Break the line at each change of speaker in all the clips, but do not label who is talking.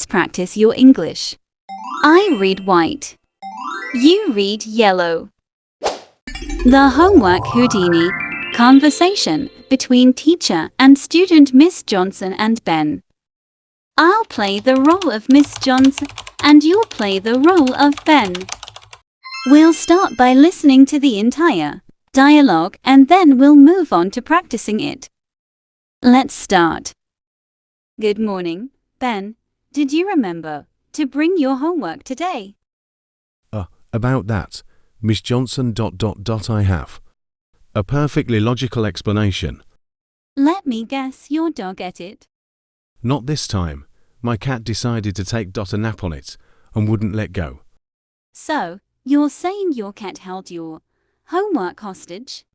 practice your English. I read white. You read yellow. The homework Houdini. Conversation between teacher and student Miss Johnson and Ben. I'll play the role of Miss Johnson and you'll play the role of Ben. We'll start by listening to the entire dialogue and then we'll move on to practicing it. Let's start. Good morning, Ben. Did you remember to bring your homework today?
About that, Miss Johnson ... I have a perfectly logical explanation.
Let me guess, your dog ate it?
Not this time. My cat decided to take a nap on it and wouldn't let go.
So, you're saying your cat held your homework hostage?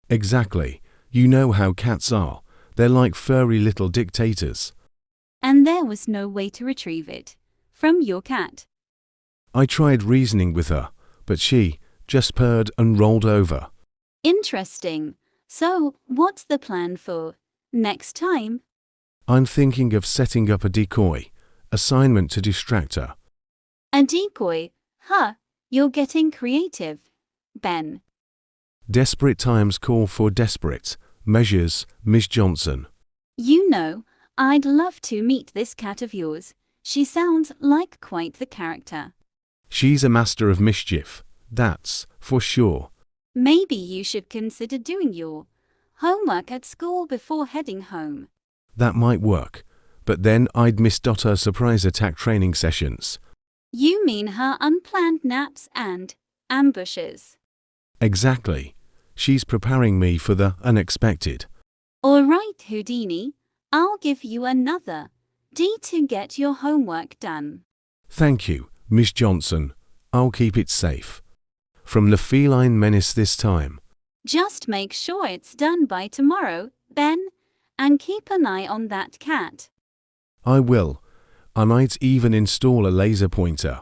Exactly. You know how cats are. They're like furry little dictators.
And there was no way to retrieve it from your cat?
I tried reasoning with her, but she just purred and rolled over.
Interesting. So, what's the plan for next time?
I'm thinking of setting up a decoy assignment to distract her.
A decoy? Huh, you're getting creative, Ben.
Desperate times call for desperate measures, Miss Johnson.
You know, I'd love to meet this cat of yours. She sounds like quite the character.
She's a master of mischief, that's for sure.
Maybe you should consider doing your homework at school before heading home.
That might work, but then I'd miss her surprise attack training sessions.
You mean her unplanned naps and ambushes?
Exactly. She's preparing me for the unexpected.
All right, Houdini. I'll give you another D to get your homework done.
Thank you, Miss Johnson. I'll keep it safe from the feline menace this time.
Just make sure it's done by tomorrow, Ben, and keep an eye on that cat.
I will. I might even install a laser pointer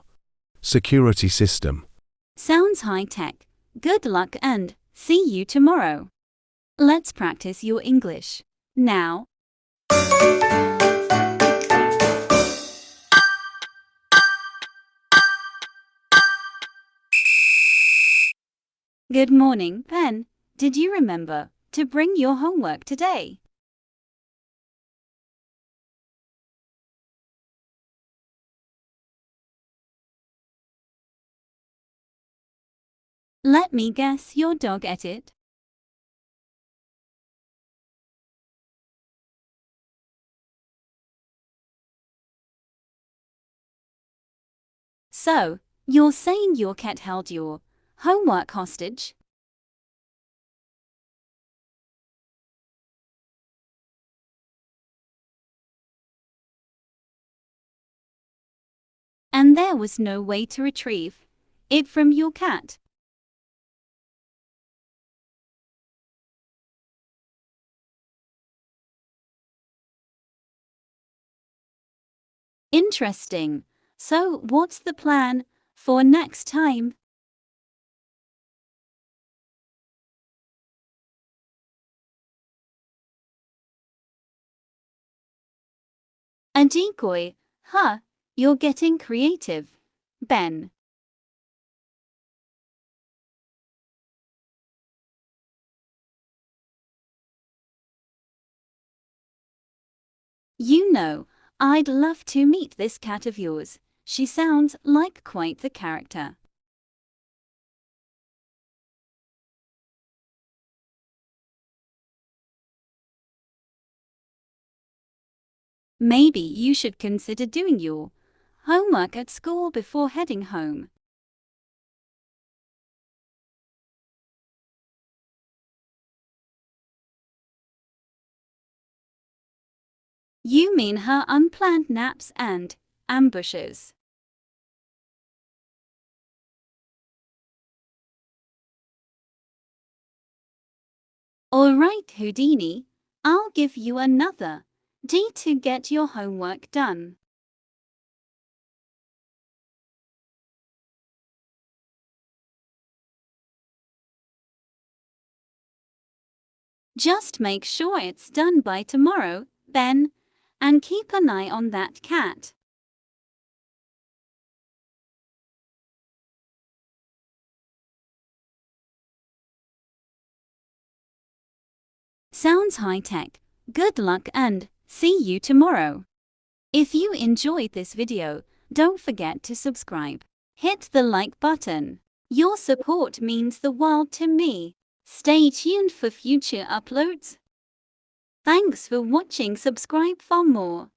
security system.
Sounds high-tech. Good luck and see you tomorrow. Let's practice your English now. Good morning, Ben. Did you remember to bring your homework today? Let me guess, your dog ate it? So, you're saying your cat held your homework hostage? And there was no way to retrieve it from your cat? Interesting. So, what's the plan for next time? A decoy? Huh, you're getting creative, Ben. You know, I'd love to meet this cat of yours. She sounds like quite the character. Maybe you should consider doing your homework at school before heading home. You mean her unplanned naps and ambushes? All right, Houdini. I'll give you another D to get your homework done. Just make sure it's done by tomorrow, Ben, and keep an eye on that cat. Sounds high-tech. Good luck and see you tomorrow. If you enjoyed this video, don't forget to subscribe. Hit the like button. Your support means the world to me. Stay tuned for future uploads. Thanks for watching. Subscribe for more.